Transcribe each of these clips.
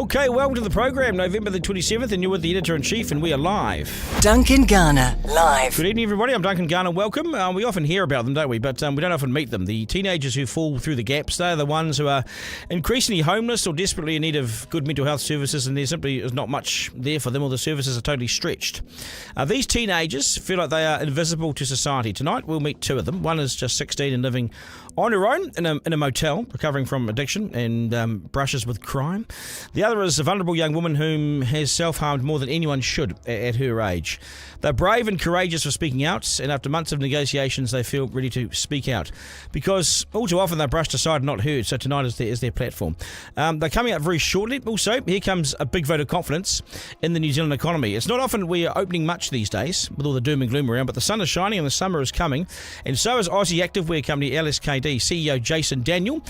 Okay, welcome to the program, November the 27th, and you're with the Editor-in-Chief, and we are live. Duncan Garner, live. Good evening, everybody. I'm Duncan Garner. Welcome. We often hear about them, don't we? But we don't often meet them. The teenagers who fall through the gaps, they're the ones who are increasingly homeless or desperately in need of good mental health services, and there simply is not much there for them, or the services are totally stretched. These teenagers feel like they are invisible to society. Tonight, we'll meet two of them. One is just 16 and living on her own in a motel, recovering from addiction and brushes with crime. The other is a vulnerable young woman whom has self-harmed more than anyone should at her age. They're brave and courageous for speaking out, and after months of negotiations, they feel ready to speak out. Because all too often they're brushed aside and not heard, so tonight is their platform. They're coming up very shortly. Also, here comes a big vote of confidence in the New Zealand economy. It's not often we are opening much these days, with all the doom and gloom around, but the sun is shining and the summer is coming, and so is Aussie activewear company LSKD. CEO Jason Daniel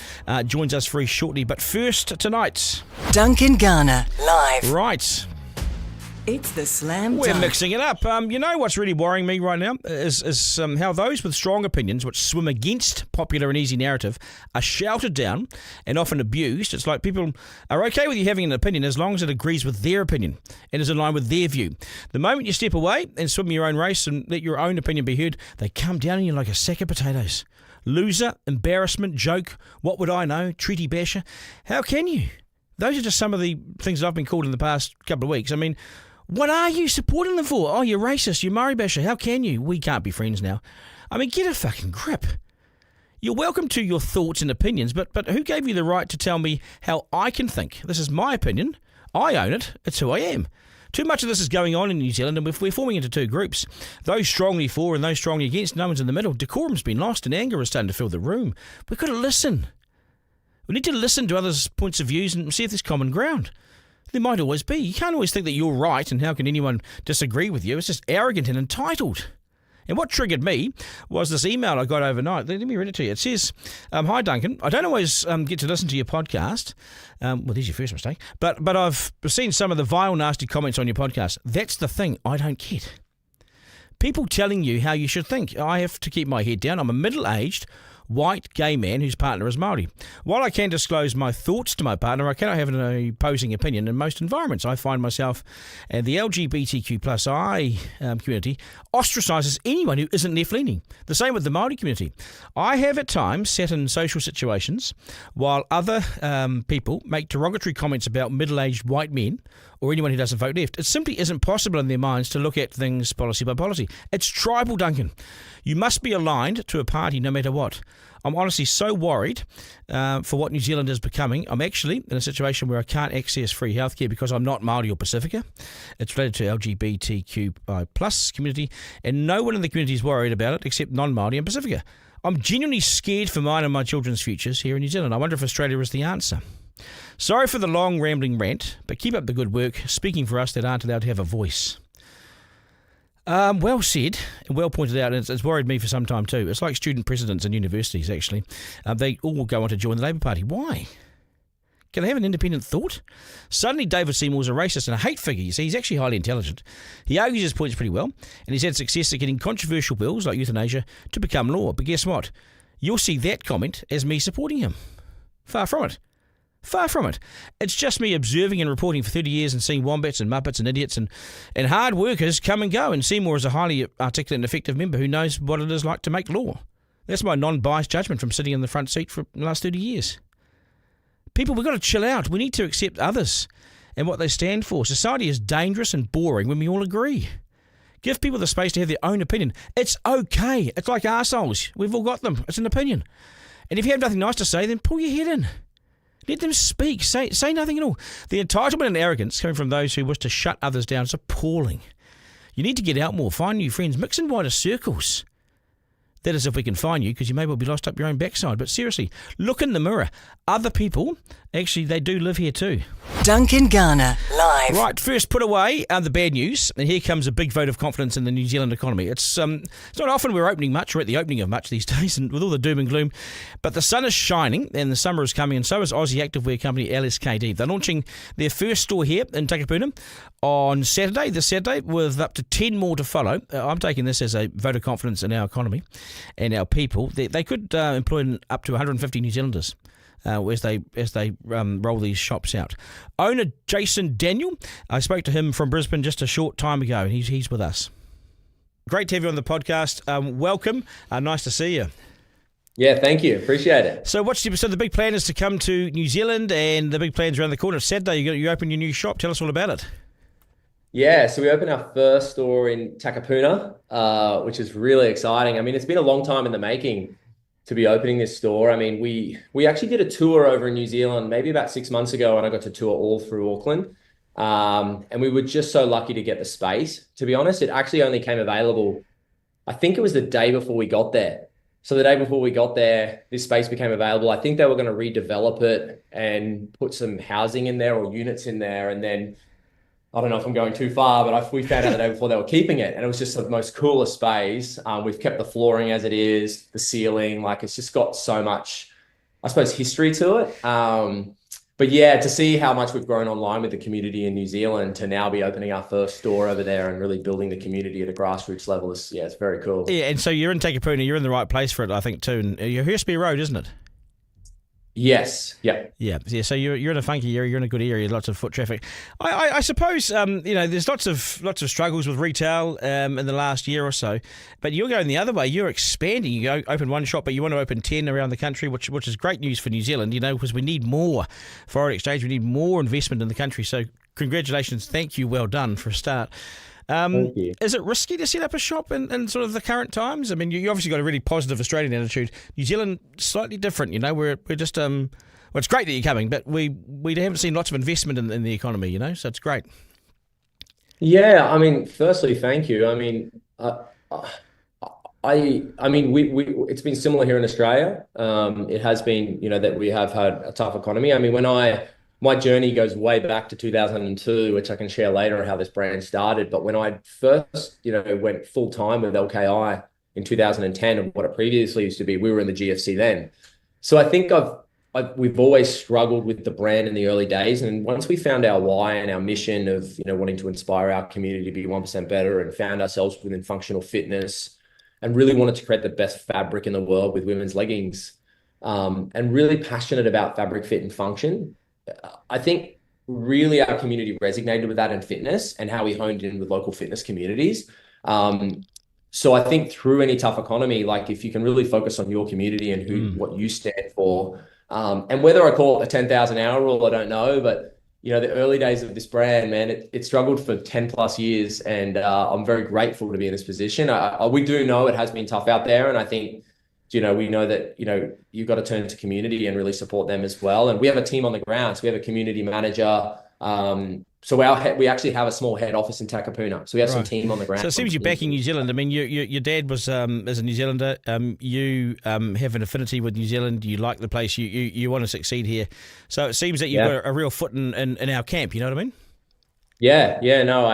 joins us very shortly, but first tonight, Duncan Garner, live. Right. It's the slam We're dunk. mixing it up. You know what's really worrying me right now is how those with strong opinions, which swim against popular and easy narrative, are shouted down and often abused. It's like people are okay with you having an opinion as long as it agrees with their opinion and is in line with their view. The moment you step away and swim your own race and let your own opinion be heard, they come down on you like a sack of potatoes. Loser, embarrassment, joke, what would I know, treaty basher. How can you? Those are just some of the things that I've been called in the past couple of weeks. I mean, what are you supporting them for? Oh, you're racist, you're Murray basher. How can you? We can't be friends now. I mean, get a fucking grip. You're welcome to your thoughts and opinions, but who gave you the right to tell me how I can think? This is my opinion. I own it. It's who I am. Too much of this is going on in New Zealand, and we're forming into two groups. Those strongly for and those strongly against. No one's in the middle. Decorum's been lost and anger is starting to fill the room. We've got to listen. We need to listen to others' points of views and see if there's common ground. There might always be. You can't always think that you're right, and how can anyone disagree with you? It's just arrogant and entitled. And what triggered me was this email I got overnight. Let me read it to you. It says, "Hi Duncan, I don't always get to listen to your podcast." Well, there's your first mistake. But I've seen some of the vile, nasty comments on your podcast. That's the thing I don't get. People telling you how you should think. I have to keep my head down. I'm a middle-aged, white gay man whose partner is Māori. While I can disclose my thoughts to my partner, I cannot have an opposing opinion in most environments. I find myself and the LGBTQ+I community ostracises anyone who isn't left-leaning. The same with the Māori community. I have at times sat in social situations while other people make derogatory comments about middle-aged white men or anyone who doesn't vote left. It simply isn't possible in their minds to look at things policy by policy. It's tribal, Duncan. You must be aligned to a party no matter what. I'm honestly so worried for what New Zealand is becoming. I'm actually in a situation where I can't access free healthcare because I'm not Māori or Pacifica. It's related to LGBTQI+ community, and no one in the community is worried about it except non-Māori and Pacifica. I'm genuinely scared for mine and my children's futures here in New Zealand. I wonder if Australia is the answer. Sorry for the long rambling rant, but keep up the good work, speaking for us that aren't allowed to have a voice. Well said, and well pointed out, and it's worried me for some time too. It's like student presidents in universities, actually. They all go on to join the Labour Party. Why? Can they have an independent thought? Suddenly David Seymour's a racist and a hate figure. You see, he's actually highly intelligent. He argues his points pretty well, and he's had success at getting controversial bills like euthanasia to become law. But guess what? You'll see that comment as me supporting him. Far from it. Far from it. It's just me observing and reporting for 30 years and seeing wombats and muppets and idiots and hard workers come and go. And Seymour is a highly articulate and effective member who knows what it is like to make law. That's my non-biased judgment from sitting in the front seat for the last 30 years. People, we've got to chill out. We need to accept others and what they stand for. Society is dangerous and boring when we all agree. Give people the space to have their own opinion. It's okay. It's like arseholes. We've all got them. It's an opinion. And if you have nothing nice to say, then pull your head in. Let them speak. Say nothing at all. The entitlement and arrogance coming from those who wish to shut others down is appalling. You need to get out more, find new friends, mix in wider circles. That is if we can find you, because you may well be lost up your own backside. But seriously, look in the mirror. Other people, actually, they do live here too. Duncan Garner, live. Right, first put away the bad news, and here comes a big vote of confidence in the New Zealand economy. It's not often we're opening much, or at the opening of much these days, and with all the doom and gloom, but the sun is shining, and the summer is coming, and so is Aussie activewear company LSKD. They're launching their first store here in Takapuna on this Saturday, with up to 10 more to follow. I'm taking this as a vote of confidence in our economy and our people. They could employ up to 150 New Zealanders. as they roll these shops out. Owner Jason Daniel, I spoke to him from Brisbane just a short time ago, and he's with us. Great to have you on the podcast. Welcome. Nice to see you. Yeah, thank you. Appreciate it. So the big plan is to come to New Zealand, and the big plan's around the corner. Saturday, you open your new shop. Tell us all about it. Yeah, so we opened our first store in Takapuna, which is really exciting. I mean, it's been a long time in the making to be opening this store. I mean, we actually did a tour over in New Zealand maybe about 6 months ago, and I got to tour all through Auckland. And we were just so lucky to get the space. To be honest, it actually only came available, I think it was the day before we got there. So the day before we got there, this space became available. I think they were going to redevelop it and put some housing in there or units in there. And then, I don't know if I'm going too far, but we found out the day before they were keeping it. And it was just the most coolest space. We've kept the flooring as it is, the ceiling, like it's just got so much, I suppose, history to it. But yeah, to see how much we've grown online with the community in New Zealand to now be opening our first store over there and really building the community at a grassroots level is, it's very cool. Yeah, and so you're in Takapuna, you're in the right place for it, I think, too. And you're Hurstby Road, isn't it? Yes. Yeah. Yeah. So you're in a funky area. You're in a good area. Lots of foot traffic. I suppose there's lots of struggles with retail in the last year or so, but you're going the other way. You're expanding. You go open one shop, but you want to open 10 around the country, which is great news for New Zealand. Because we need more foreign exchange. We need more investment in the country. So congratulations. Thank you. Well done for a start. Thank you. Is it risky to set up a shop in sort of the current times? I mean, you obviously got a really positive Australian attitude. New Zealand, slightly different. We're just well, it's great that you're coming, but we haven't seen lots of investment in the economy. So it's great. Yeah, I mean, firstly, thank you. I mean, it's been similar here in Australia. It has been, that we have had a tough economy. I mean, my journey goes way back to 2002, which I can share later how this brand started. But when I first, went full time with LKI in 2010 and what it previously used to be, we were in the GFC then. So I think we've always struggled with the brand in the early days. And once we found our why and our mission of, wanting to inspire our community to be 1% better and found ourselves within functional fitness and really wanted to create the best fabric in the world with women's leggings, and really passionate about fabric fit and function, I think really our community resonated with that in fitness and how we honed in with local fitness communities. So I think through any tough economy, like if you can really focus on your community and what you stand for, and whether I call it the 10,000 hour rule, I don't know, but the early days of this brand, man, it struggled for 10 plus years, and I'm very grateful to be in this position. We do know it has been tough out there, and I think we know that, you've got to turn to community and really support them as well. And we have a team on the ground. So we have a community manager. So we actually have a small head office in Takapuna. So we have some team on the ground. So it seems you're back in New Zealand. I mean, your dad was as a New Zealander. You have an affinity with New Zealand. You like the place. You want to succeed here. So it seems that you've got a real foot in our camp. You know what I mean? Yeah, no,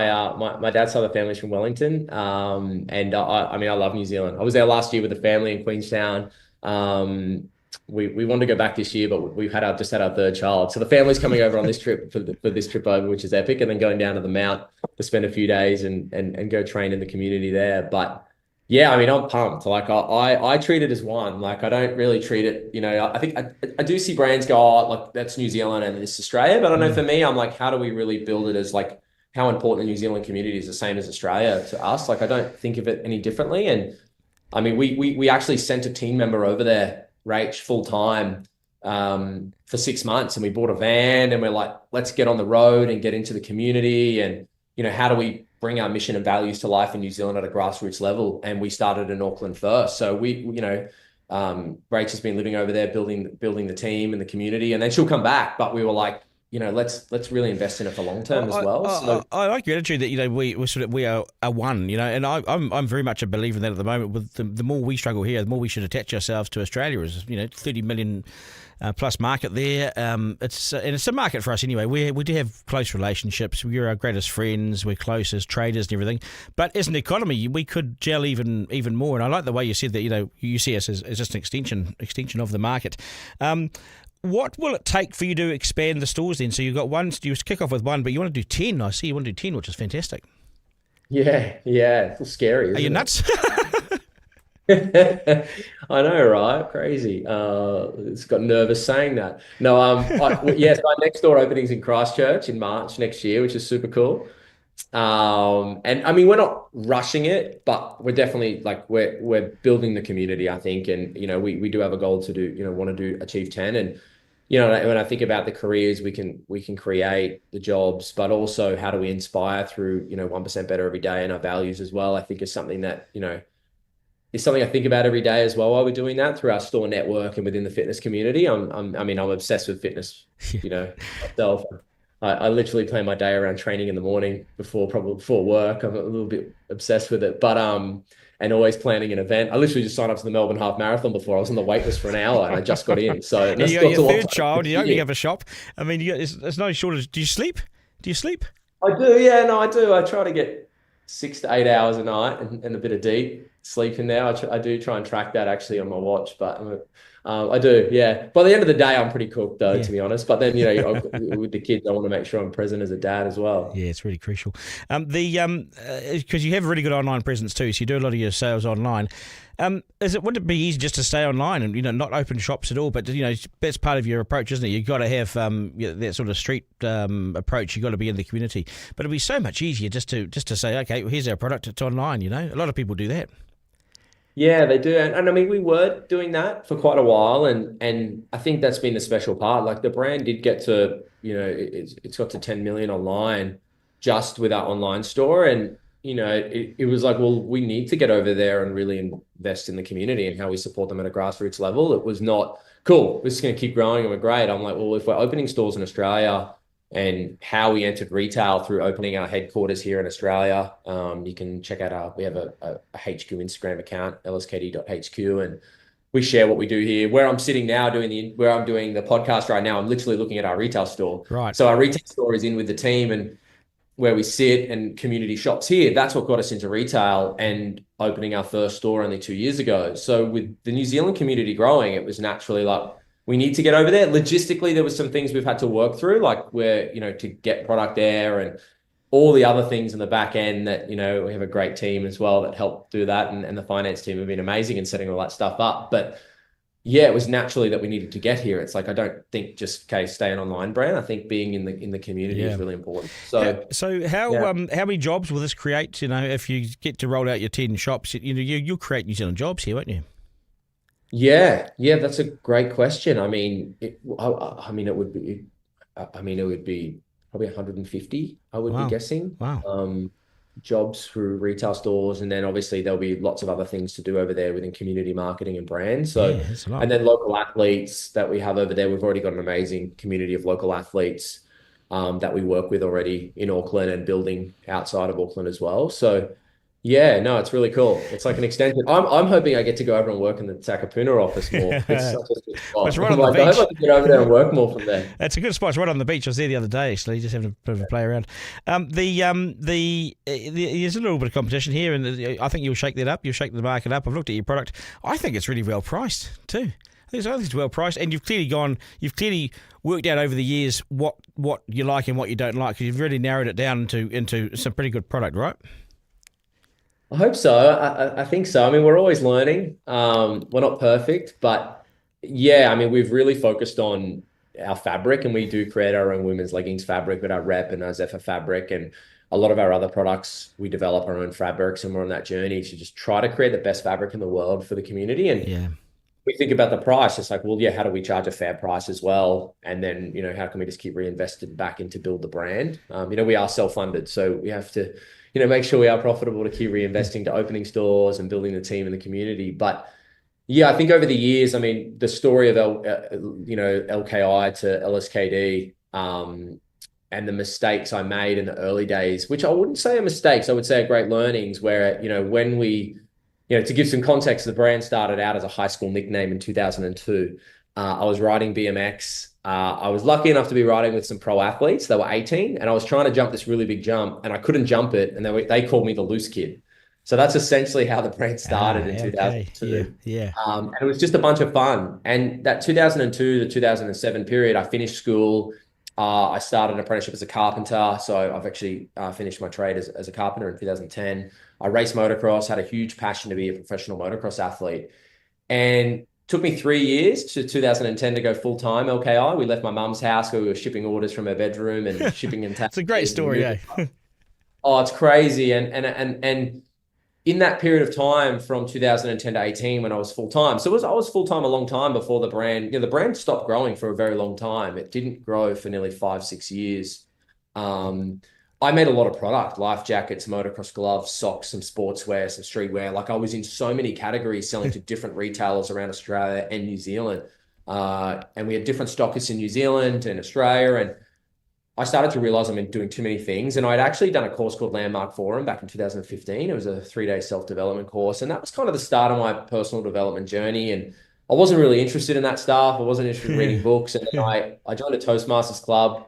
my dad's side of the family's from Wellington. And I love New Zealand. I was there last year with the family in Queenstown. We wanted to go back this year, but we've just had our third child. So the family's coming over on this trip for this trip over, which is epic, and then going down to the Mount to spend a few days and go train in the community there. But yeah, I mean, I'm pumped. Like I treat it as one. Like I don't really treat it, I think I do see brands go, like that's New Zealand and it's Australia. But I know for me, I'm like, how do we really build it as like how important the New Zealand community is the same as Australia to us? Like I don't think of it any differently. And I mean, we actually sent a team member over there, Rach, full time for 6 months, and we bought a van and we're like, let's get on the road and get into the community. And, how do we bring our mission and values to life in New Zealand at a grassroots level? And we started in Auckland first. So Rach has been living over there, building the team and the community, and then she'll come back. But we were like, let's really invest in it for long term as well. I like your attitude that we are one, and I'm very much a believer in that at the moment. With the more we struggle here, the more we should attach ourselves to Australia. As 30 million plus market there. It's a market for us anyway. We do have close relationships. We're our greatest friends. We're close as traders and everything. But as an economy, we could gel even more. And I like the way you said that. You see us as just an extension of the market. What will it take for you to expand the stores then? So you've got one, you kick off with one, but you want to do 10. I see you want to do 10, which is fantastic. Yeah. It's scary. Are you nuts? I know, right? Crazy. It's got nervous saying that. No, yes, our next door opening's in Christchurch in March next year, which is super cool. And I mean, we're not rushing it, but we're definitely like we're building the community, I think, and we do have a goal to do, want to do achieve 10, and when I think about the careers we can create, the jobs, but also how do we inspire through 1% better every day and our values as well. I think is something that is something I think about every day as well while we're doing that through our store network and within the fitness community. I'm obsessed with fitness, myself. I literally plan my day around training in the morning probably before work. I'm a little bit obsessed with it, but and always planning an event. I literally just signed up to the Melbourne Half Marathon before. I was on the wait list for an hour and I just got in. So and you got your third child, you're opening up a shop. I mean, there's no shortage. Do you sleep? Do you sleep? I do, yeah, no, I do. I try to get 6 to 8 hours a night and a bit of deep sleep in there. I do try and track that actually on my watch, but I do, yeah. By the end of the day, I'm pretty cooked though, to be honest. But then, with the kids, I want to make sure I'm present as a dad as well. Yeah, it's really crucial. Because you have a really good online presence too, so you do a lot of your sales online. Would it be easy just to stay online and not open shops at all? But that's part of your approach, isn't it? You've got to have that sort of street approach. You've got to be in the community. But it'd be so much easier just to say, okay, well, here's our product. It's online. A lot of people do that. Yeah, they do. And I mean, we were doing that for quite a while. And I think that's been the special part. Like the brand did get to, it's got to 10 million online just with our online store. And, it was like, well, we need to get over there and really invest in the community and how we support them at a grassroots level. It was not cool. We're just going to keep growing and we're great. I'm like, well, if we're opening stores in Australia and how we entered retail through opening our headquarters here in Australia. You can check out we have a HQ Instagram account, LSKD.HQ, and we share what we do here. Where I'm sitting now where I'm doing the podcast right now, I'm literally looking at our retail store. Right. So our retail store is in with the team and where we sit and community shops here. That's what got us into retail and opening our first store only 2 years ago. So with the New Zealand community growing, it was naturally like, we need to get over there. Logistically, there was some things we've had to work through, like where, to get product there and all the other things in the back end that, we have a great team as well that helped do that. And the finance team have been amazing in setting all that stuff up. But yeah, it was naturally that we needed to get here. It's like, I don't think just stay an online brand. I think being in the community is really important. So how many jobs will this create? If you get to roll out your 10 shops, you'll create New Zealand jobs here, won't you? Yeah, that's a great question. I mean, it would be probably 150, I would be guessing. Wow. Jobs through retail stores, and then obviously there'll be lots of other things to do over there within community marketing and brand. So, and then local athletes that we have over there. We've already got an amazing community of local athletes that we work with already in Auckland and building outside of Auckland as well. So. Yeah, no, it's really cool. It's like an extension. I'm hoping I get to go over and work in the Takapuna office more. It's such a good spot. It's right on the beach. I hope I can get over there and work more from there. It's a good spot. It's right on the beach. I was there the other day, actually, just having a bit of a play around. There's a little bit of competition here, and I think you'll shake that up. You'll shake the market up. I've looked at your product. I think it's really well priced too. I think it's well priced, and you've clearly worked out over the years what you like and what you don't like. You've really narrowed it down into some pretty good product, right? I hope so. I think so. I mean, we're always learning. We're not perfect, but yeah, I mean, we've really focused on our fabric, and we do create our own women's leggings fabric with our Rep and our Zephyr fabric, and a lot of our other products, we develop our own fabrics, and we're on that journey to just try to create the best fabric in the world for the community. And we think about the price. It's like, well, yeah, how do we charge a fair price as well? And then, how can we just keep reinvested back into build the brand? We are self-funded, so we have to make sure we are profitable to keep reinvesting to opening stores and building the team and the community. But yeah, I think over the years, I mean, the story of LKI to LSKD and the mistakes I made in the early days, which I wouldn't say are mistakes, I would say are great learnings where, when we, to give some context, the brand started out as a high school nickname in 2002. I was riding BMX. I was lucky enough to be riding with some pro athletes. They were 18, and I was trying to jump this really big jump, and I couldn't jump it, and they called me the loose kid. So that's essentially how the brand started in 2002. Yeah. And it was just a bunch of fun. And that 2002 to 2007 period, I finished school. I started an apprenticeship as a carpenter. So I've actually finished my trade as a carpenter in 2010. I raced motocross, had a huge passion to be a professional motocross athlete. And took me 3 years to 2010 to go full time LKI. We left my mum's house where we were shipping orders from her bedroom and shipping and It's a great story, eh? Oh, it's crazy. And in that period of time from 2010 to 18 when I was full time. So I was full time a long time before the brand, the brand stopped growing for a very long time. It didn't grow for nearly 5-6 years. I made a lot of product, life jackets, motocross gloves, socks, some sportswear, some streetwear. Like I was in so many categories selling to different retailers around Australia and New Zealand. And we had different stockists in New Zealand and Australia. And I started to realize I'm doing too many things. And I'd actually done a course called Landmark Forum back in 2015. It was a 3-day self-development course. And that was kind of the start of my personal development journey. And I wasn't really interested in that stuff. I wasn't interested in reading books. And then I joined a Toastmasters club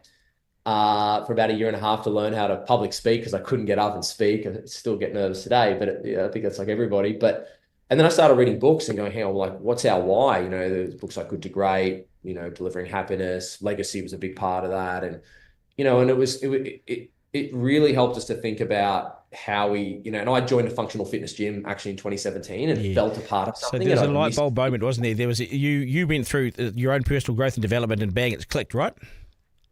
for about 1.5 years to learn how to public speak because I couldn't get up and speak. I still get nervous today, but I think that's like everybody. And then I started reading books and going, hang on, like, what's our why? There's books like Good to Great, Delivering Happiness, Legacy was a big part of that. And, and it really helped us to think about how we, and I joined a functional fitness gym actually in 2017 and felt a part of something. So there was a light bulb moment, wasn't there? There was, you went through your own personal growth and development and bang, it's clicked, right?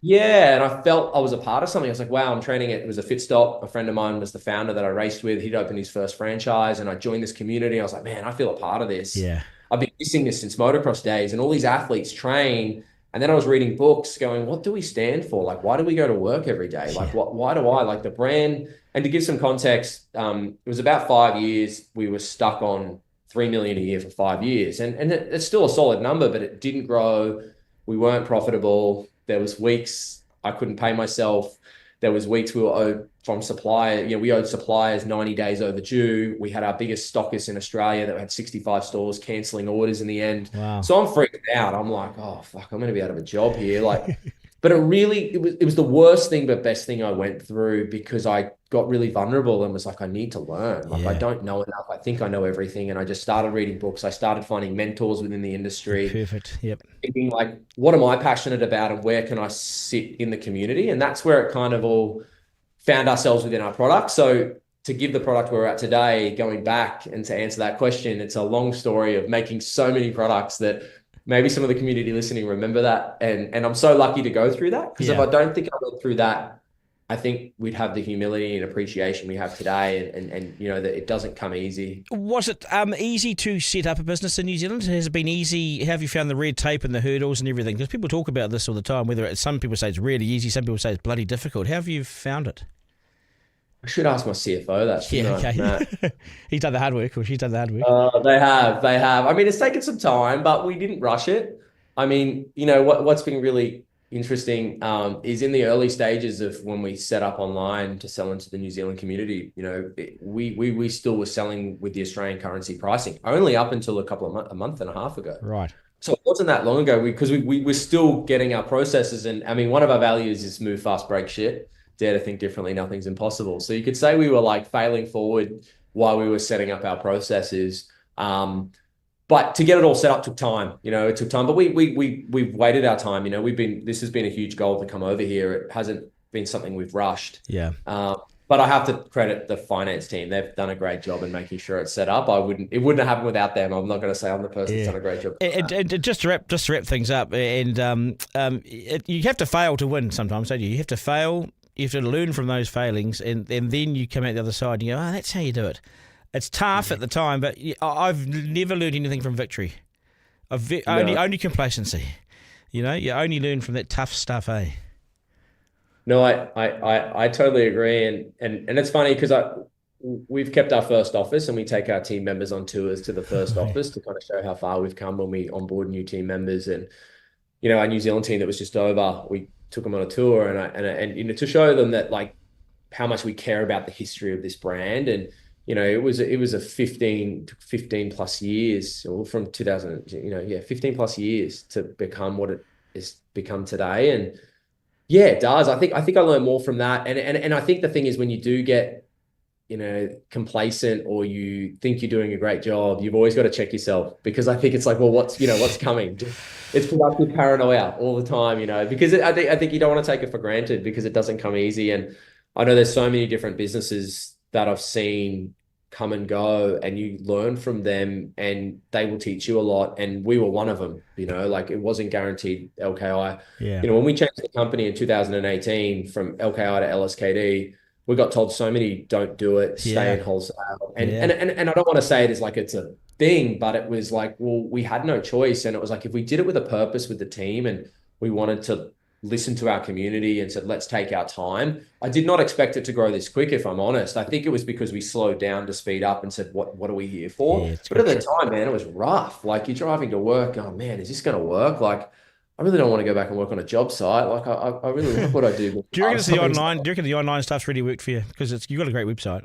Yeah, and I felt I was a part of something. I was like, wow, I'm training it. It was a Fit Stop. A friend of mine was the founder that I raced with. He'd opened his first franchise and I joined this community. I was like, man, I feel a part of this. Yeah. I've been missing this since motocross days and all these athletes train. And then I was reading books going, what do we stand for? Like, why do we go to work every day? Like, why do I like the brand? And to give some context, it was about 5 years. We were stuck on 3 million a year for 5 years. And it's still a solid number, but it didn't grow. We weren't profitable. There was weeks I couldn't pay myself. There was weeks we were owed from supplier. We owed suppliers 90 days overdue. We had our biggest stockist in Australia that had 65 stores canceling orders in the end. Wow. So I'm freaked out. I'm like, oh, fuck, I'm going to be out of a job here. Like, but it was the worst thing, but best thing I went through because I got really vulnerable and was like, I need to learn. Like, I don't know enough. I think I know everything. And I just started reading books. I started finding mentors within the industry. Perfect. Yep. Thinking like, what am I passionate about and where can I sit in the community? And that's where it kind of all found ourselves within our product. So to give the product where we're at today, going back and to answer that question, it's a long story of making so many products that maybe some of the community listening remember that. And I'm so lucky to go through that because if I don't think I went through that, I think we'd have the humility and appreciation we have today and that it doesn't come easy. Was it easy to set up a business in New Zealand? Has it been easy? Have you found the red tape and the hurdles and everything? Because people talk about this all the time, some people say it's really easy, some people say it's bloody difficult. How have you found it? I should ask my CFO that. Okay. He's done the hard work, or she's done the hard work. They have. I mean, it's taken some time, but we didn't rush it. I mean, what's been really interesting is in the early stages of when we set up online to sell into the New Zealand community, we still were selling with the Australian currency pricing only up until a month and a half ago. Right. So it wasn't that long ago because we were still getting our processes. And I mean, one of our values is move fast, break shit. Dare to think differently, nothing's impossible. So you could say we were like failing forward while we were setting up our processes. But to get it all set up took time. It took time. But we've waited our time. This has been a huge goal to come over here. It hasn't been something we've rushed. Yeah. But I have to credit the finance team. They've done a great job in making sure it's set up. It wouldn't have happened without them. I'm not going to say I'm the person that's done a great job. And just to wrap things up, and you have to fail to win sometimes, don't you? You have to fail. You have to learn from those failings, and then you come out the other side and you go, oh, that's how you do it. It's tough at the time, but I've never learned anything from victory. Only complacency. You only learn from that tough stuff, eh? No, I totally agree, and it's funny because we've kept our first office and we take our team members on tours to the first office to kind of show how far we've come when we onboard new team members. And our New Zealand team that was just over, we took them on a tour and to show them that like how much we care about the history of this brand. And it was a 15 plus years, or from 2000, 15 plus years to become what it has become today. And yeah, it does. I think I learned more from that. And I think the thing is when you do get complacent or you think you're doing a great job, you've always got to check yourself, because I think it's like, well, what's coming? It's productive paranoia all the time, because I think you don't want to take it for granted, because it doesn't come easy. And I know there's so many different businesses that I've seen come and go, and you learn from them and they will teach you a lot. And we were one of them, like it wasn't guaranteed LKI. Yeah. When we changed the company in 2018 from LKI to LSKD, we got told so many don't do it, stay in wholesale. And I don't want to say it as like it's a thing, but it was like, well, we had no choice. And it was like, if we did it with a purpose with the team and we wanted to listen to our community and said, let's take our time. I did not expect it to grow this quick, if I'm honest. I think it was because we slowed down to speed up and said, what are we here for? But at the time, man, it was rough. Like, you're driving to work, oh man, is this going to work? Like, I really don't want to go back and work on a job site. Like, I really like what I do. Do you reckon the online stuff's really worked for you? Because you've got a great website.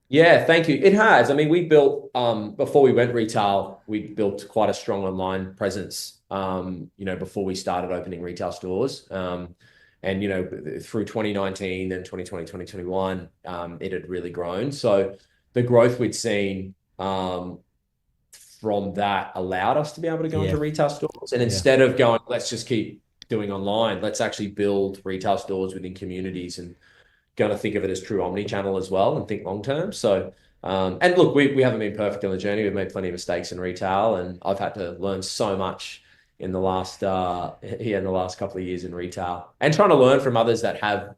Yeah, thank you. It has. I mean, we built, before we went retail, we built quite a strong online presence, before we started opening retail stores. And, through 2019, then 2020, 2021, it had really grown. So the growth we'd seen from that allowed us to be able to go into retail stores. And instead of going, let's just keep doing online, let's actually build retail stores within communities and going to think of it as true omni-channel as well and think long-term. So, and look, we haven't been perfect on the journey. We've made plenty of mistakes in retail, and I've had to learn so much in the last couple of years in retail, and trying to learn from others that have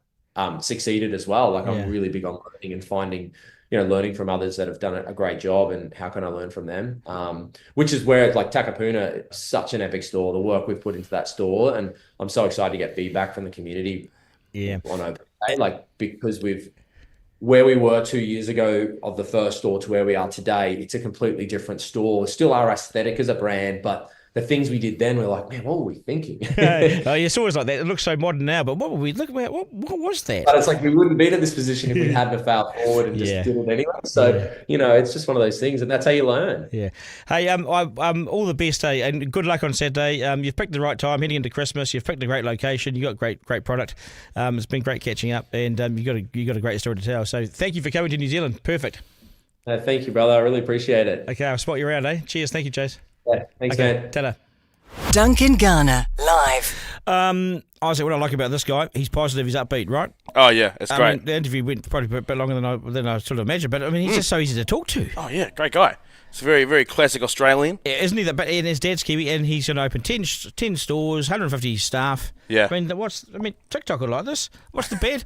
succeeded as well. Like I'm really big on learning and finding, learning from others that have done a great job, and how can I learn from them? Which is where, like, Takapuna, such an epic store, the work we've put into that store, and I'm so excited to get feedback from the community on open day, like, because where we were 2 years ago of the first store to where we are today, it's a completely different store. Still our aesthetic as a brand, but the things we did then, we're like, man, what were we thinking? It's always like that. It looks so modern now, but what were we looking at? What was that? But it's like we wouldn't be in this position if we hadn't failed forward and just did it anyway. So, it's just one of those things, and that's how you learn. Yeah. Hey, all the best, and good luck on Saturday. You've picked the right time, heading into Christmas. You've picked a great location. You got great product. It's been great catching up, and you got a great story to tell. So thank you for coming to New Zealand. Perfect. Thank you, brother. I really appreciate it. Okay, I'll spot you around, eh? Cheers. Thank you, Chase. Yeah, thanks, man. Ta-da. Duncan Garner, live. Isaac, what I like about this guy, he's positive, he's upbeat, right? Oh, yeah, it's great. I mean, the interview went probably a bit longer than I sort of imagined, but I mean, he's just so easy to talk to. Oh, yeah, great guy. It's a very, very classic Australian. Yeah, isn't he? But and his dad's Kiwi, and he's going to open 10 stores, 150 staff. Yeah. I mean, TikTok will like this. What's the bad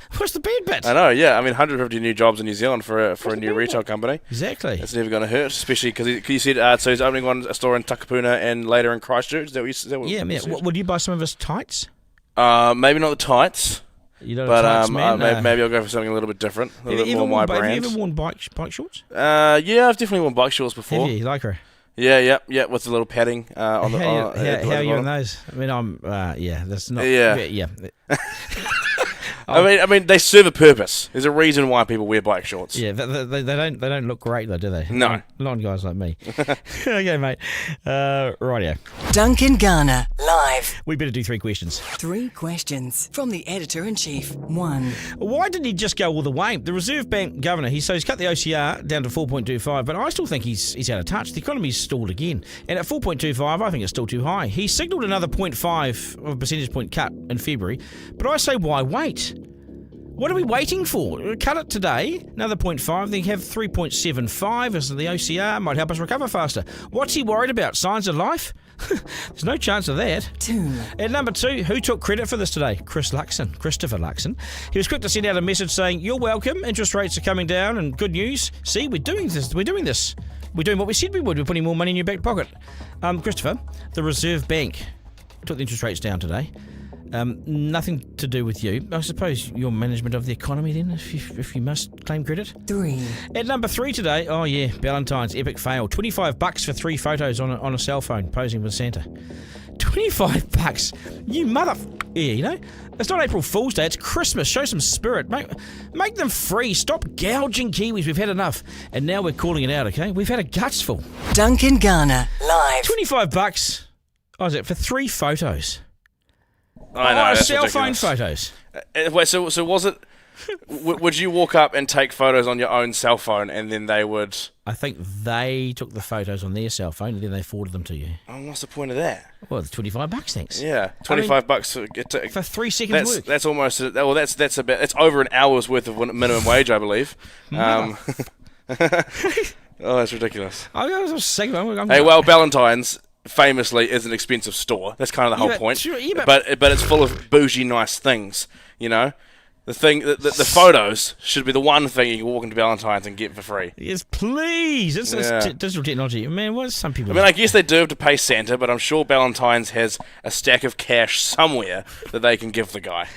bit? I know, yeah. I mean, 150 new jobs in New Zealand for a new retail company. Exactly. It's never going to hurt, especially because you said so he's opening a store in Takapuna and later in Christchurch. Is that what you said? Would you buy some of his tights? Maybe not the tights. You know, but maybe I'll go for something a little bit different, a little bit more my brand. Have you ever worn bike shorts? Yeah, I've definitely worn bike shorts before. Have you? Like her? Yeah, with the little padding on the. How are you on those? I mean, that's not. Yeah. I mean, they serve a purpose. There's a reason why people wear bike shorts. Yeah, they don't look great though, do they? No, not guys like me. Okay, mate. Rightio. Duncan Garner, live. We better do 3 questions. 3 questions from the editor-in-chief. 1. Why didn't he just go all the way? The Reserve Bank governor, he's cut the OCR down to 4.25, but I still think he's out of touch. The economy's stalled again, and at 4.25, I think it's still too high. He signalled another 0.5 of a percentage point cut in February, but I say, why wait? What are we waiting for? Cut it today, another 0.5, then have 3.75 as the OCR, might help us recover faster. What's he worried about? Signs of life? There's no chance of that. 2. At number 2, who took credit for this today? Christopher Luxon. He was quick to send out a message saying, you're welcome, interest rates are coming down, and good news. See, we're doing this. We're doing what we said we would. We're putting more money in your back pocket. Christopher, the Reserve Bank took the interest rates down today. Nothing to do with you. I suppose your management of the economy then, if you must claim credit. 3. At number 3 today, Valentine's epic fail. $25 for 3 photos on a cell phone posing with Santa. $25. You mother... Yeah, it's not April Fool's Day, it's Christmas. Show some spirit. Make them free. Stop gouging Kiwis. We've had enough. And now we're calling it out, okay? We've had a guts full. Duncan Garner, live. $25. Is it for 3 photos? I know. Cell phone photos. Wait, so was it Would you walk up and take photos on your own cell phone, and then they would? I think they took the photos on their cell phone and then they forwarded them to you. Oh, what's the point of that? Well, it's $25, thanks. Yeah, $25 For 3 seconds work. That's almost that's about it's over an hour's worth of minimum wage, I believe. Oh, that's ridiculous. Hey, well, Ballantyne's famously is an expensive store. That's kind of the whole point. Sure, but it's full of bougie, nice things. You know, the photos should be the one thing you can walk into Ballantyne's and get for free. Yes, please. It's digital technology. Man, what some people... I guess they do have to pay Santa, but I'm sure Ballantyne's has a stack of cash somewhere that they can give the guy.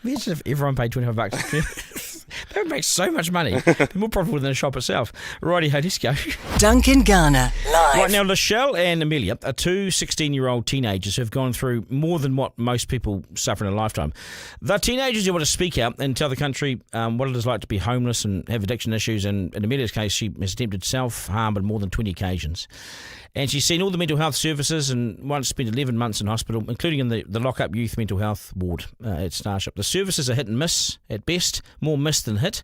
Imagine if everyone paid $25. They would make so much money. They're more profitable than the shop itself. Righty-ho, let's go. Duncan Garner, live. Right now, Lachelle and Amelia are two 16-year-old teenagers who have gone through more than what most people suffer in a lifetime. They're teenagers who want to speak out and tell the country what it is like to be homeless and have addiction issues. And in Amelia's case, she has attempted self-harm on more than 20 occasions. And she's seen all the mental health services and once spent 11 months in hospital, including in the lock-up youth mental health ward at Starship. The services are hit and miss at best, more miss than hit.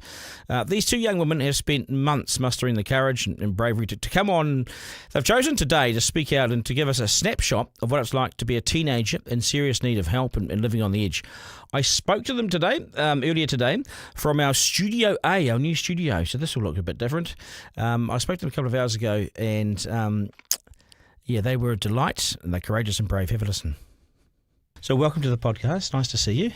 These two young women have spent months mustering the courage and bravery to come on. They've chosen today to speak out and to give us a snapshot of what it's like to be a teenager in serious need of help and living on the edge. I spoke to them today, earlier today, from our Studio A, our new studio. So this will look a bit different. I spoke to them a couple of hours ago, and they were a delight, and they're courageous and brave. Have a listen. So welcome to the podcast. Nice to see you.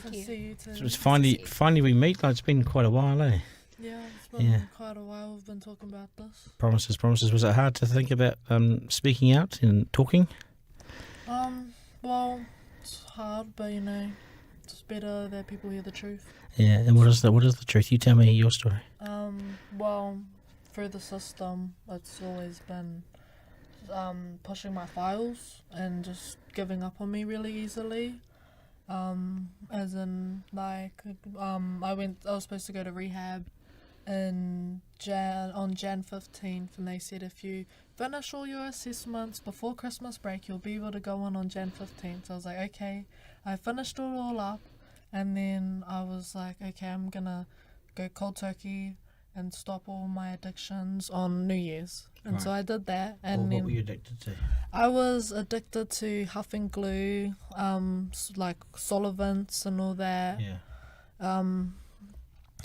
Nice to see you too. So it's finally we meet. Like, it's been quite a while, eh? Yeah, it's been quite a while we've been talking about this. Promises. Was it hard to think about speaking out and talking? Well, it's hard, but it's better that people hear the truth. Yeah, and what is the truth? You tell me your story. Well, through the system, it's always been pushing my files and just giving up on me really easily. As in, I was supposed to go to rehab on Jan 15th, and they said if you finish all your assessments before Christmas break, you'll be able to go on Jan 15th. So I was like, okay. I finished it all up, and then I was like, okay, I'm gonna go cold turkey and stop all my addictions on New Year's. And so I did that. And what were you addicted to? I was addicted to huffing glue, like solvents and all that. Yeah.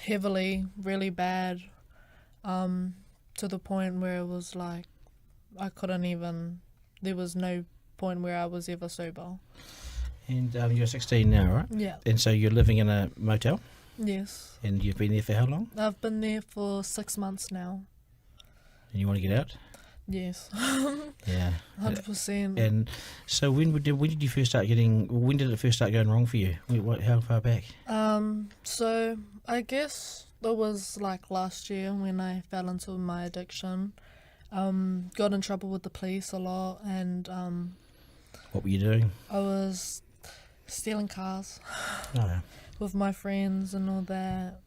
Heavily, really bad, to the point where it was like there was no point where I was ever sober. And you're 16 now, right? Yeah. And so you're living in a motel? Yes. And you've been there for how long? I've been there for 6 months now. And you want to get out? Yes. Yeah. 100%. And so when did you first start when did it first start going wrong for you? How far back? So I guess it was like last year when I fell into my addiction. Got in trouble with the police a lot, and what were you doing? I was stealing cars. Oh, yeah. With my friends and all that,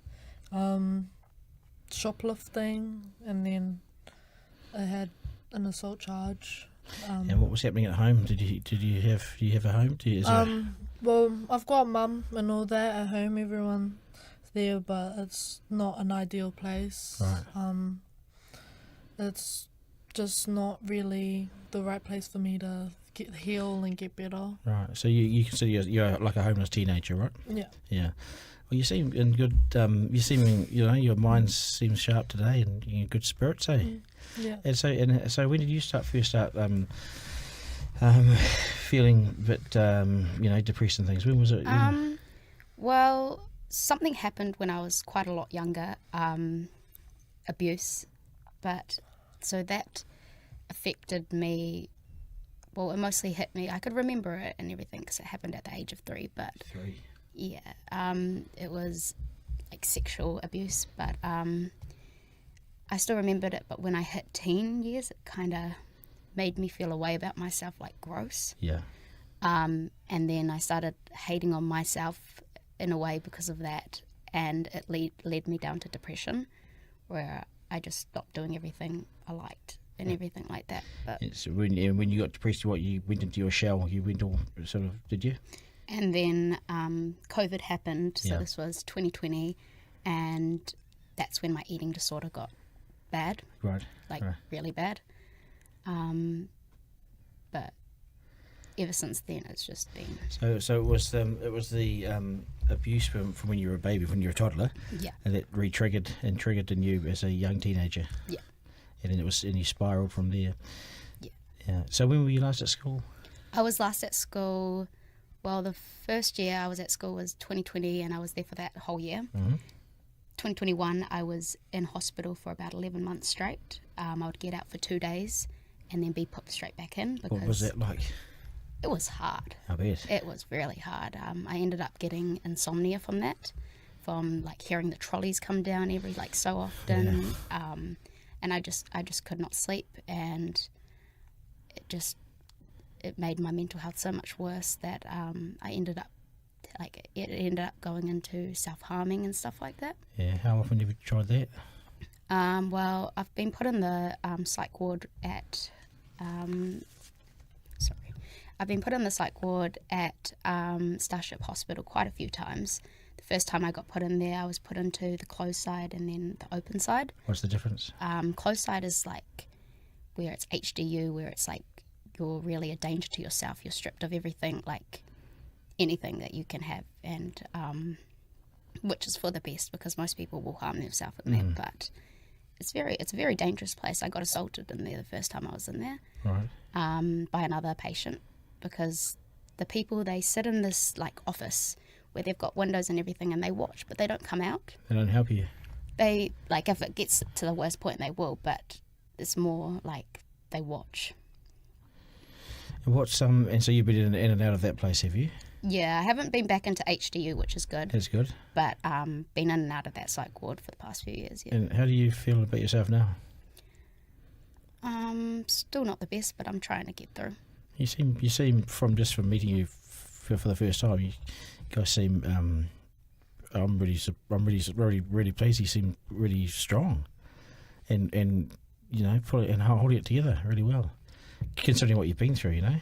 shoplifting, and then I had an assault charge. And what was happening at home? Do you have a home? Well, I've got mum and all that at home. Everyone's there, but it's not an ideal place. Right. It's just not really the right place for me to heal and get better. Right. So you consider you're like a homeless teenager, right? Yeah. Yeah. Well, you seem in good. You seem, your mind seems sharp today, and you're in good spirits, eh? Yeah. And so when did you first start feeling a bit depressed and things? When was it? Well, something happened when I was quite a lot younger. Abuse, but so that affected me. Well, it mostly hit me. I could remember it and everything because it happened at the age of 3. But 3. Yeah, it was like sexual abuse. But I still remembered it. But when I hit teen years, it kind of made me feel a way about myself, like gross. Yeah. And then I started hating on myself in a way because of that, and it led me down to depression, where I just stopped doing everything I liked and everything like that. But So when you got depressed, you went into your shell? You went all sort of, did you? And then COVID happened, so Yeah. this was 2020, and that's when my eating disorder got bad, Right. like Right. really bad. But ever since then, it's just been So it was the abuse from when you were a baby, when you were a toddler, yeah. and it triggered in you as a young teenager. Yeah. And then you spiraled from there. Yeah. Yeah. So when were you last at school? I was last at school. Well, the first year I was at school was 2020, and I was there for that whole year. 2021, I was in hospital for about 11 months straight. I would get out for 2 days and then be put straight back in because What was that like? it was hard. I bet. It was really hard. I ended up getting insomnia from that, from like hearing the trolleys come down every like so often, and I just could not sleep, and it made my mental health so much worse that it ended up going into self-harming and stuff like that. Yeah. How often have you tried that? Well, I've been put in the psych ward at I've been put in the psych ward at Starship Hospital quite a few times. The first time I got put in there, I was put into the closed side and then the open side. What's the difference? Closed side is like where it's HDU, where it's like you're really a danger to yourself. You're stripped of everything, like anything that you can have, and which is for the best because most people will harm themselves in there. But it's a very dangerous place. I got assaulted in there the first time I was in there, Right. by another patient, because the people, they sit in this like office where they've got windows and everything, and they watch, but they don't come out. They don't help you. They, like, if it gets to the worst point, they will, but it's more like they watch. What's and so you've been in and out of that place, have you? Yeah, I haven't been back into HDU, which is good, That's good. but been in and out of that psych ward for the past few years. Yeah. And how do you feel about yourself now? Still not the best, but I'm trying to get through. You seem from meeting you for the first time. You guys seem. I'm really pleased. You seem really strong, and you know, and holding it together really well, considering what you've been through. You know.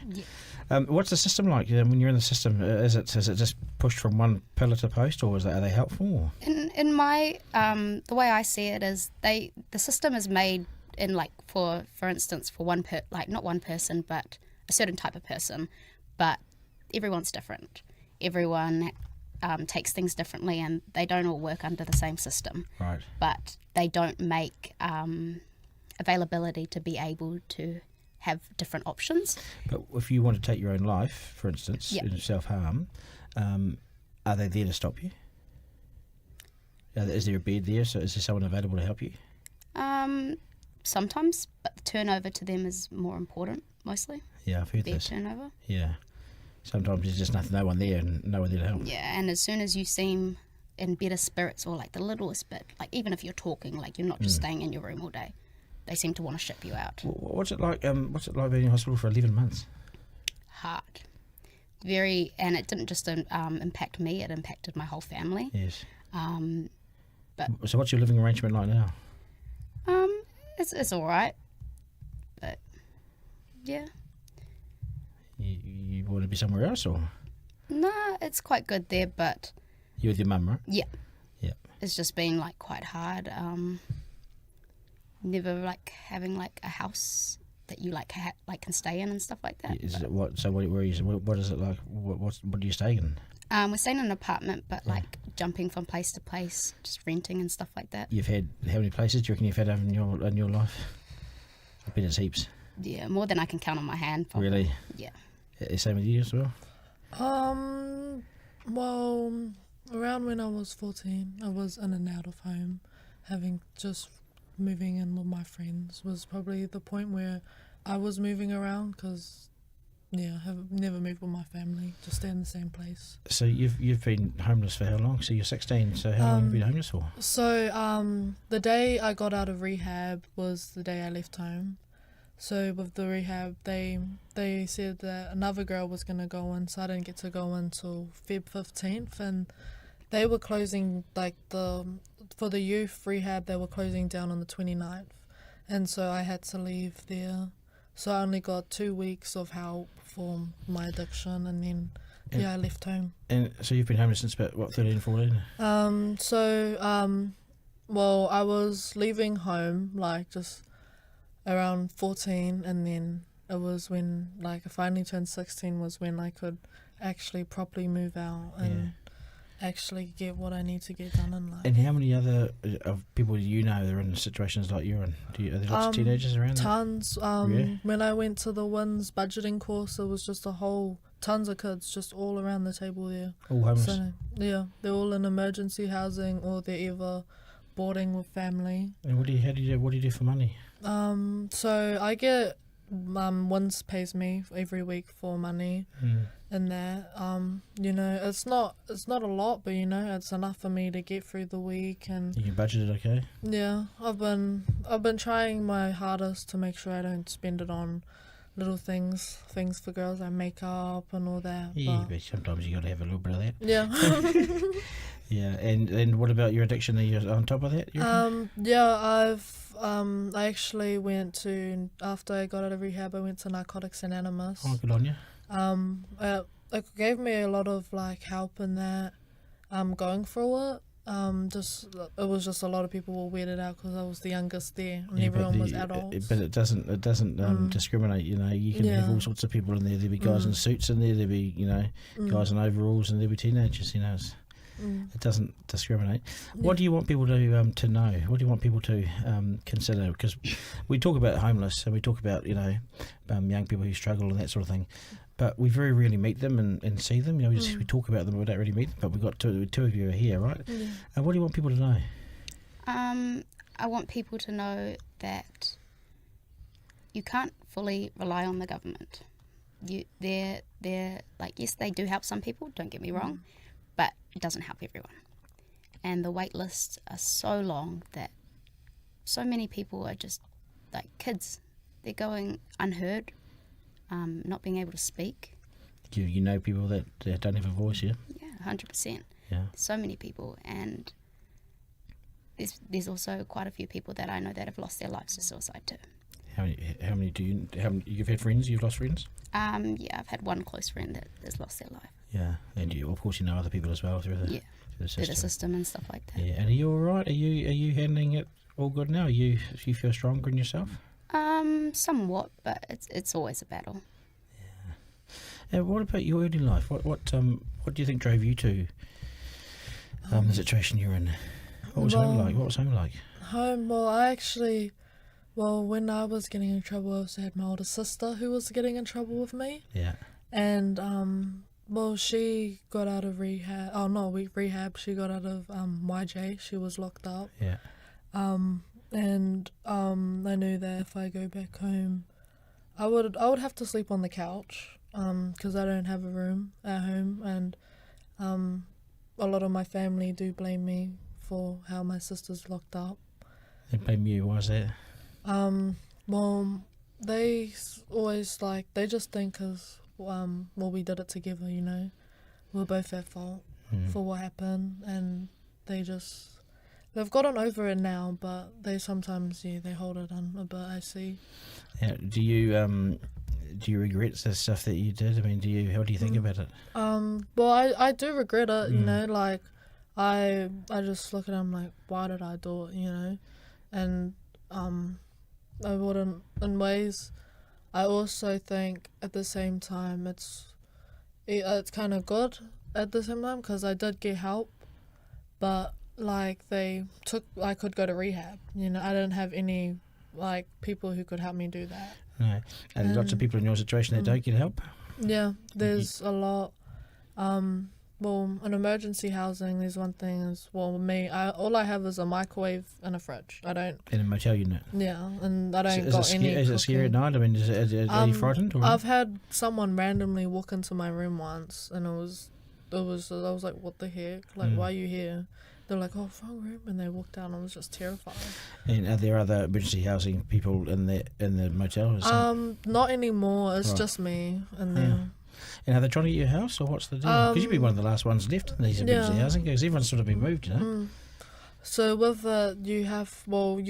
Yeah. What's the system like when you're in the system? Is it just pushed from one pillar to post, or are they helpful? In my the way I see it is the system is made in, like, for instance, for not one person, but a certain type of person, but everyone's different. Everyone takes things differently, and they don't all work under the same system. Right. But they don't make availability to be able to have different options. But if you want to take your own life, for instance, Yep. in self-harm, are they there to stop you? Is there a bed there? So is there someone available to help you? Sometimes, but the turnover to them is more important, mostly. Yeah, I've heard Bed this. turnover. Yeah. Sometimes there's just no one there and no one there to help. Yeah, and as soon as you seem in better spirits, or like the littlest bit, like even if you're talking, like you're not just staying in your room all day, they seem to want to ship you out. What's it like? What's it like being in hospital for 11 months? Hard. Very, and it didn't just impact me; it impacted my whole family. Yes. But So what's your living arrangement like now? it's all right, but yeah, You want to be somewhere else, or nah, it's quite good there, but you with your mum, right? yeah, Yeah. it's just been like quite hard. Never like having like a house that you like can stay in and stuff like that. Is it what? So where are you? What is it like? What do you stay in? We're staying in an apartment, but like jumping from place to place, just renting and stuff like that. You've had how many places do you reckon you've had in your life? I bet it's heaps. Yeah, more than I can count on my hand. Probably. Really? Yeah. Same with you as well. Well, around when I was 14, I was in and out of home. Having just moving in with my friends was probably the point where I was moving around, because I have never moved with my family, just stay in the same place. So you've been homeless for how long? So you're 16. So how long have you been homeless for? So the day I got out of rehab was the day I left home. So with the rehab, they said that another girl was going to go in, so I didn't get to go in until Feb 15th, and they were closing, like, for the youth rehab, they were closing down on the 29th, and so I had to leave there. So I only got 2 weeks of help for my addiction, and then Yeah, I left home. And so you've been homeless since about, what, 13, 14? Well, I was leaving home, like, just around 14, and then it was when, like, I finally turned 16 was when I could actually properly move out and actually get what I need to get done in life. And how many other of people do you know that are in situations like you're in? Are there lots of teenagers around? Tons. When I went to the WINS budgeting course, it was just tons of kids just all around the table there. All homeless? So, yeah, they're all in emergency housing or they're either boarding with family. And what do you do for money? So I get WINS pays me every week for money in there. You know, it's not a lot, but you know, it's enough for me to get through the week. And You can budget it okay? yeah, I've been trying my hardest to make sure I don't spend it on little things for girls like makeup and all that. Yeah, but sometimes you got to have a little bit of that. Yeah. Yeah, and what about your addiction? Are you on top of that? Yeah, I actually went to, after I got out of rehab, I went to Narcotics Anonymous. Oh, good on you. It gave me a lot of like help in that. Going through it. It was just a lot of people were weirded out because I was the youngest there and everyone was adults. But it doesn't discriminate. You know, you can have all sorts of people in there. There'll be guys in suits in there. There'll be guys in overalls, and there'll be teenagers. You know. It doesn't discriminate. What do you want people to know? What do you want people to consider? Because we talk about homeless and we talk about young people who struggle and that sort of thing, but we very rarely meet them and see them. You know, we talk about them, but we don't really meet them. But we've got two of you are here, right? Yeah. And what do you want people to know? I want people to know that you can't fully rely on the government. They're like, yes, they do help some people. Don't get me wrong. But it doesn't help everyone. And the wait lists are so long that so many people are just like kids. They're going unheard, not being able to speak. You know people that don't have a voice, yeah? Yeah, 100%. Yeah. So many people. And there's also quite a few people that I know that have lost their lives to suicide too. How many you've had friends? You've lost friends? Yeah, I've had one close friend that has lost their life. Yeah, and of course you know other people as well through the system And stuff like that. Yeah, and are you all right? Are you handling it all good now? Do you feel stronger in yourself? Somewhat, but it's always a battle. Yeah. And what about your early life? What do you think drove you to the situation you're in? What was home like? What was home like? Home, when I was getting in trouble, I also had my older sister who was getting in trouble with me. Yeah. And she got out of rehab. Oh no, rehab. She got out of YJ. She was locked up. Yeah. And I knew that if I go back home, I would have to sleep on the couch. Because I don't have a room at home, and a lot of my family do blame me for how my sister's locked up. They blame you. Why is that? Well, they always they just think because we did it together, you know. We're both at fault for what happened, and they've gotten over it now, but they sometimes, they hold it on a bit, I see. Yeah, do you regret the stuff that you did? I mean, how do you think about it? Well, I do regret it, you know, like, I just look at them like, why did I do it, you know? And, I wouldn't, in ways, I also think at the same time it's kind of good at the same time because I did get help, but I could go to rehab, you know. I didn't have any people who could help me do that. No, and lots of people in your situation that don't get help. Yeah, there's a lot. In emergency housing, there's one thing is, me, all I have is a microwave and a fridge. I don't... In a motel unit? Yeah, and I don't Is it scary at night? I mean, are you frightened? Or? I've had someone randomly walk into my room once, and I was like, what the heck? Why are you here? They're like, oh, wrong room, and they walked out, and I was just terrified. And are there other emergency housing people in the motel? Not anymore. It's just me and them. And are they trying to get your house, or what's the deal? Because you've been one of the last ones left in these emergency housing, because everyone's sort of been moved, you know. So with you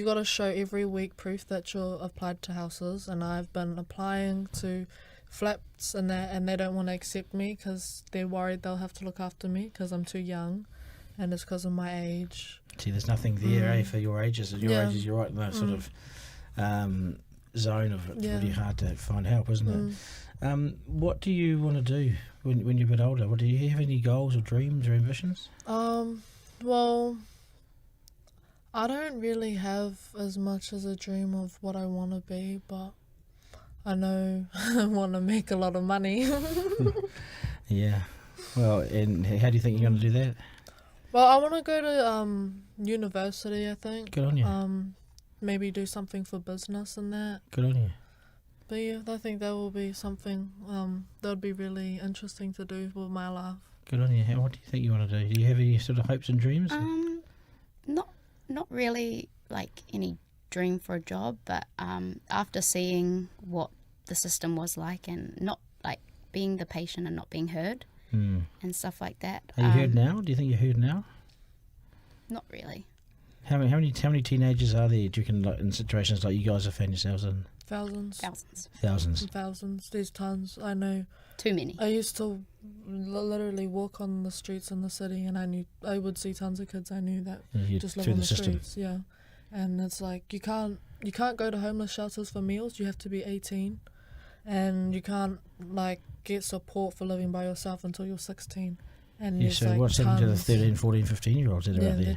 got to show every week proof that you're applied to houses, and I've been applying to flats and that, and they don't want to accept me because they're worried they'll have to look after me because I'm too young, and it's because of my age. See, there's nothing there, for your ages. At your ages, you're right in that sort of zone of it's really hard to find help, isn't it? What do you want to do when you're a bit older? Do you have any goals or dreams or ambitions? Well, I don't really have as much as a dream of what I want to be, but I know I want to make a lot of money. Yeah. Well, and how do you think you're going to do that? Well, I want to go to university, I think. Good on you. Maybe do something for business and that. Good on you. But yeah, I think that will be something that would be really interesting to do with my life. Good on you. What do you think you want to do? Do you have any sort of hopes and dreams? Not really like any dream for a job, but after seeing what the system was like and not like being the patient and not being heard and stuff like that. Are you heard now? Do you think you're heard now? Not really. How many teenagers are there, do you reckon, like, in situations like you guys have found yourselves in? Thousands. Thousands. There's tons. I know. Too many. I used to literally walk on the streets in the city, and I would see tons of kids I knew that just live on the streets. Yeah, and it's like you can't go to homeless shelters for meals. You have to be 18, and you can't like get support for living by yourself until you're 16. And so what's happening to the 13, 14, 15-year-olds that are out there?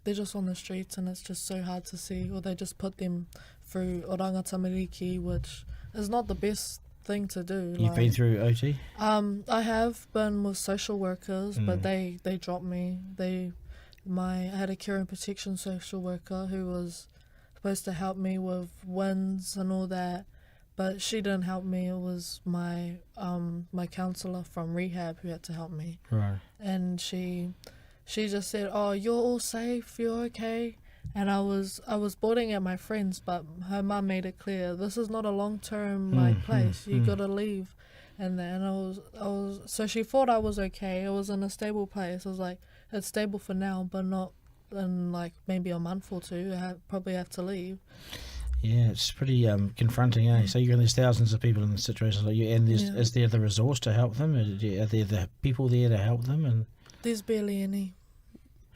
They're just on the streets, and it's just so hard to see. Or they just put them through oranga tamariki, which is not the best thing to do. You've been through OT? I have been with social workers, but they dropped me. I had a care and protection social worker who was supposed to help me with wins and all that, but she didn't help me. It was my counsellor from rehab who had to help me. Right. And she just said, "Oh, you're all safe. You're okay." And I was boarding at my friend's, but her mum made it clear this is not a long-term place. You gotta leave. And then I was so she thought I was okay. I was in a stable place. I was like, it's stable for now, but not in like maybe a month or two. I probably have to leave. Yeah, it's pretty confronting, eh? So there's thousands of people in situations like you, and is there the resource to help them? Are there the people there to help them? And there's barely any.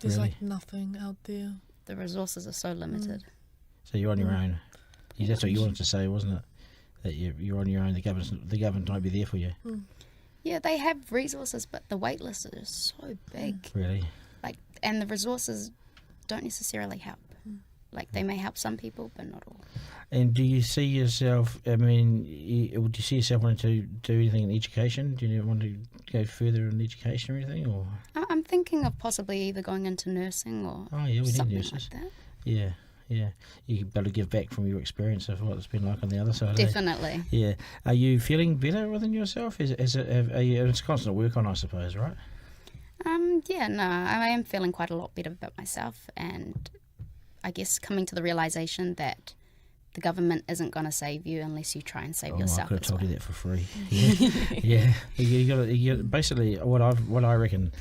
There's really? like nothing out there. The resources are so limited. So you're on your own. That's what you wanted to say, wasn't it? That you're on your own. The government might be there for you. Yeah, they have resources, but the wait list is so big. Really? Like, and the resources don't necessarily help. Like, they may help some people, but not all. And do you see yourself, would you see yourself wanting to do anything in education? Do you want to go further in education or anything? Or I'm thinking of possibly either going into nursing or we need something nurses. like that. Yeah. You can better give back from your experience of what it's been like on the other side. Definitely. Yeah. Are you feeling better within yourself? It's constant work on, I suppose, right? Yeah, no, I am feeling quite a lot better about myself, and I guess coming to the realisation that the government isn't going to save you unless you try and save yourself. I could have told you that for free. Yeah. You got basically what I reckon,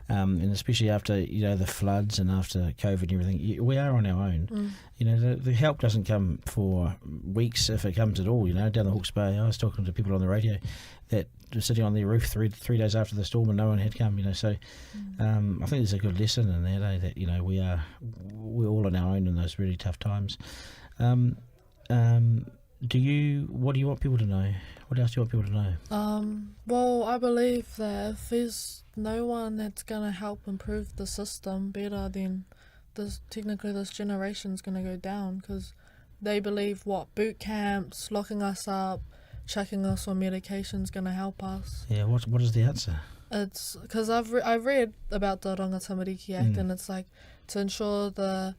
and especially after the floods and after COVID and everything, we are on our own. The help doesn't come for weeks if it comes at all. Down the Hawke's Bay, I was talking to people on the radio that were sitting on their roof three days after the storm and no one had come. So I think there's a good lesson in that, that we're all on our own in those really tough times. What do you want people to know? What else do you want people to know? Well, I believe that if there's no one that's going to help improve the system better, then this generation's going to go down, because they believe boot camps, locking us up, chucking us on medication's going to help us. Yeah, what is the answer? It's because I've read about the Oranga Tamariki Act, and it's like to ensure the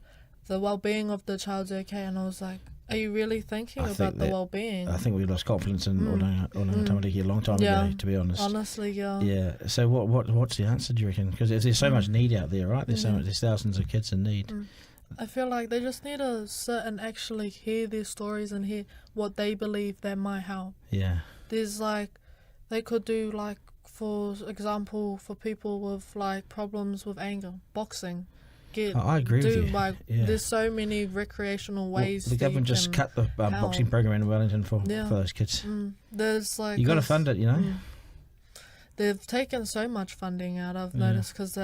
well-being of the child's okay, and I was like, are you really thinking about the well-being? I think we lost confidence in Oranga Tamariki a long time ago, to be honest. Honestly, yeah. Yeah. So what's the answer, do you reckon? Because there's so much need out there, right? There's thousands of kids in need. I feel like they just need to sit and actually hear their stories and hear what they believe that might help. Yeah. There's they could do for example, for people with problems with anger, boxing. get. I agree with you. Like, Yeah. there's so many recreational ways. The government just cut the boxing program in Wellington for those kids. There's like You got to fund it, you know. They've taken so much funding out. I've noticed because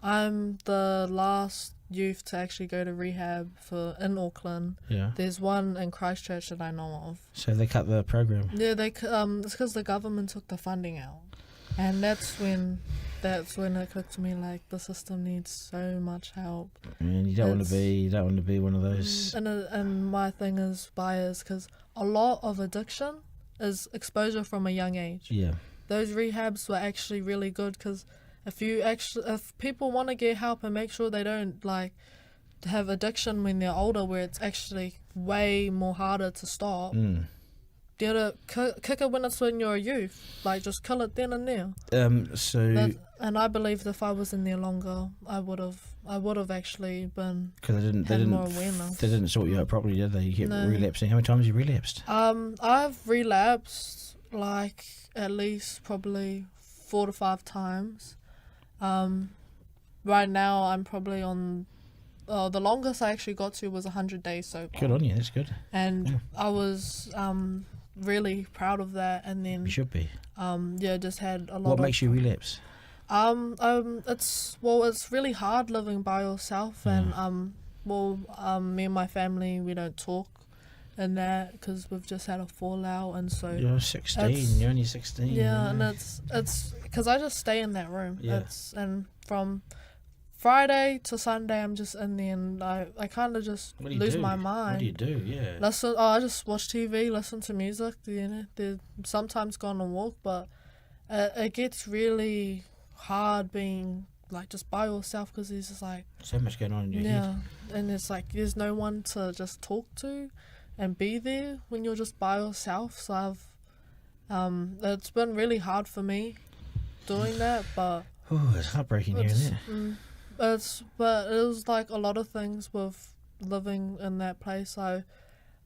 I'm the last youth to actually go to rehab in Auckland. Yeah. There's one in Christchurch that I know of. So they cut the program. Yeah, it's because the government took the funding out, and that's when it clicked to me like the system needs so much help. And you don't want to be one of those. And my thing is bias because a lot of addiction is exposure from a young age. Yeah. Those rehabs were actually really good because if people want to get help and make sure they don't like have addiction when they're older, where it's actually way more harder to stop. You gotta kick it when it's when you're a youth. Like just kill it then and there. And I believe that if I was in there longer, I would have actually been. Because they more awareness. They didn't sort you out properly, did they? You kept relapsing. How many times have you relapsed? I've relapsed like at least probably 4 to 5 times. Right now I'm probably on. The longest I actually got to was 100 days sober. Good on you. That's good. And I was really proud of that. And then You should be. Just had a lot. What makes you relapse? It's really hard living by yourself, and me and my family, we don't talk, and that because we've just had a fallout, and so You're 16. You're only 16. Yeah, and it's because I just stay in that room. Yeah. And from Friday to Sunday, I'm just in there, and I kind of just lose my mind. What do you do? Yeah. I just watch TV, listen to music. Sometimes go on a walk, but it gets really hard being like just by yourself because there's just like so much going on in your head. And it's like there's no one to just talk to and be there when you're just by yourself. So it's been really hard for me doing that, but It's heartbreaking hearing that. But it was like a lot of things with living in that place. I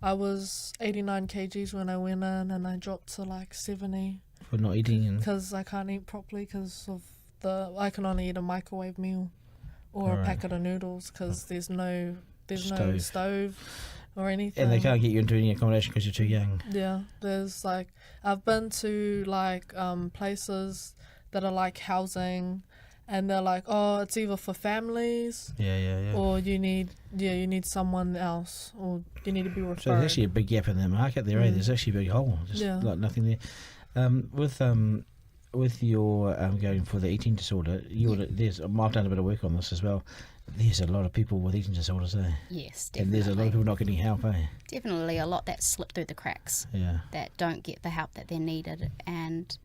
was 89 kgs when I went in, and I dropped to like 70 For not eating because I can't eat properly because of I can only eat a microwave meal or a packet of noodles because there's no stove or anything. And they can't get you into any accommodation because you're too young. Yeah, there's like I've been to like places that are like housing, and they're like, oh, it's either for families, or you need someone else, or you need to be referred. So there's actually a big gap in that market there. There's actually a big hole. Just like nothing there. With your going for the eating disorder, I've done a bit of work on this as well. There's a lot of people with eating disorders, Yes, definitely. And there's a lot of people not getting help, Definitely a lot that slip through the cracks. Yeah. That don't get the help that they're needed. And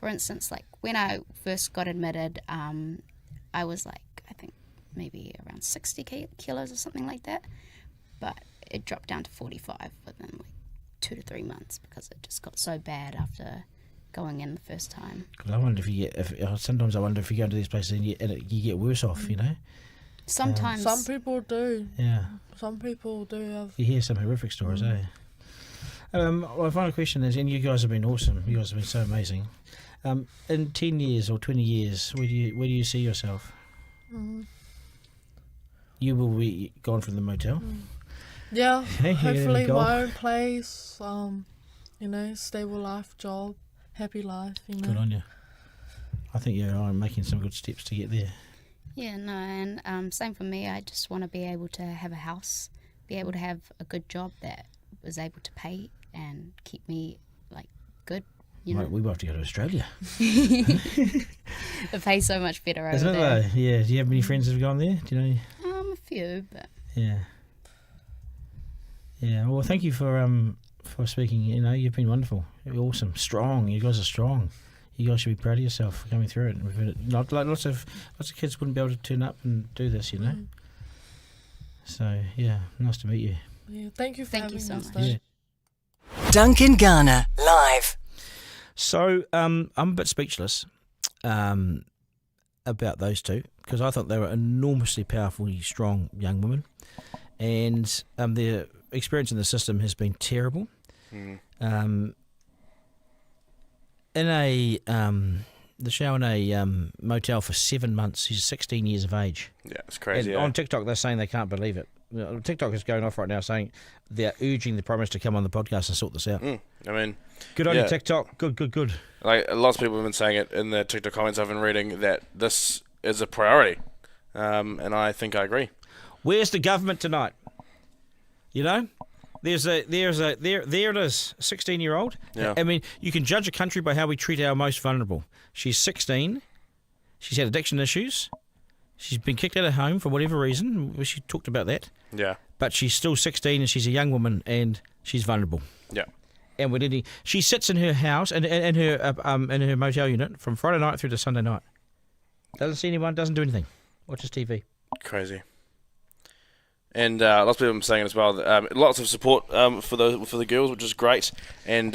for instance, like when I first got admitted, I was like, I think maybe around 60 kilos or something like that. But it dropped down to 45 within like 2 to 3 months because it just got so bad after going in the first time. Cause I wonder sometimes I wonder if you go into these places and you get worse off, you know? Sometimes. Some people do. Yeah. Some people do have. You hear some horrific stories, My final question is, and you guys have been awesome. You guys have been so amazing. In 10 years or 20 years, where do you see yourself? You will be gone from the motel. Yeah, Okay, hopefully my own place. Stable life, job, happy life. Good on you. I think you're making some good steps to get there. Yeah, no, and same for me. I just want to be able to have a house, be able to have a good job that was able to pay and keep me like good. Right, we have to go to Australia. It pays so much better over Isn't it there. though? Yeah. Do you have many friends that have gone there? Do you know? A few, but Yeah. Yeah. Well, thank you for speaking. You've been wonderful. You're awesome. Strong. You guys are strong. You guys should be proud of yourself for coming through it. Not like lots of kids wouldn't be able to turn up and do this, So yeah, nice to meet you. Yeah, thank you for having so us. much. Yeah. Duncan Garner, live. So I'm a bit speechless about those two because I thought they were enormously powerfully strong young women, and their experience in the system has been terrible. In a the show in a motel for 7 months. She's 16 years of age. Yeah, it's crazy. And on TikTok, they're saying they can't believe it. TikTok is going off right now saying they're urging the Prime Minister to come on the podcast and sort this out. I mean, good on you, TikTok. Good. Like, lots of people have been saying it in the TikTok comments I've been reading that this is a priority, and I think I agree. Where's the government tonight? You know, there it is, 16-year-old. Yeah. I mean, you can judge a country by how we treat our most vulnerable. She's 16. She's had addiction issues. She's been kicked out of home for whatever reason. She talked about that. Yeah. But she's still 16 and she's a young woman and she's vulnerable. Yeah. And she sits in her house and in her motel unit from Friday night through to Sunday night. Doesn't see anyone. Doesn't do anything. Watches TV. Crazy. And lots of people have been saying as well. Lots of support for the girls, which is great, and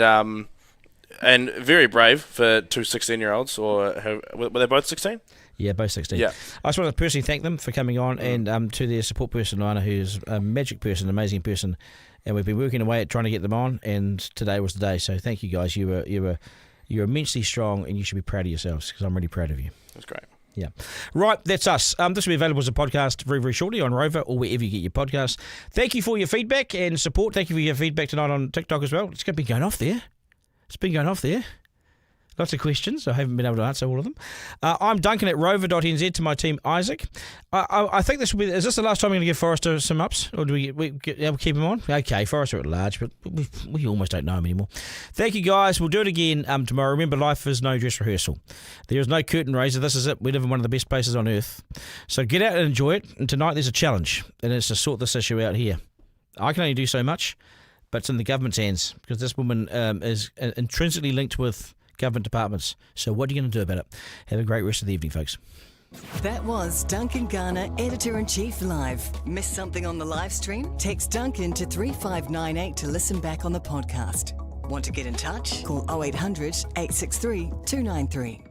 very brave for two 16-year-olds. Or were they both 16? Yeah, both 16. Yeah. I just want to personally thank them for coming on, and to their support person, Lana, who's a magic person, amazing person, and we've been working away at trying to get them on, and today was the day. So thank you guys. You're immensely strong, and you should be proud of yourselves because I'm really proud of you. That's great. Yeah. Right, that's us. This will be available as a podcast very, very shortly on Rover or wherever you get your podcasts. Thank you for your feedback and support. Thank you for your feedback tonight on TikTok as well. It's going to be going off there. Lots of questions. I haven't been able to answer all of them. I'm Duncan at rover.nz, to my team Isaac. I think this will be. Is this the last time we're going to give Forrester some ups, or do we keep him on? Okay, Forrester at large, but we almost don't know him anymore. Thank you guys. We'll do it again tomorrow. Remember, life is no dress rehearsal. There is no curtain raiser. This is it. We live in one of the best places on earth. So get out and enjoy it. And tonight there's a challenge, and it's to sort this issue out here. I can only do so much, but it's in the government's hands because this woman is intrinsically linked with government departments. So what are you going to do about it? Have a great rest of the evening, folks. That was Duncan Garner, Editor-in-Chief Live. Missed something on the live stream? Text Duncan to 3598 to listen back on the podcast. Want to get in touch? Call 0800 863 293.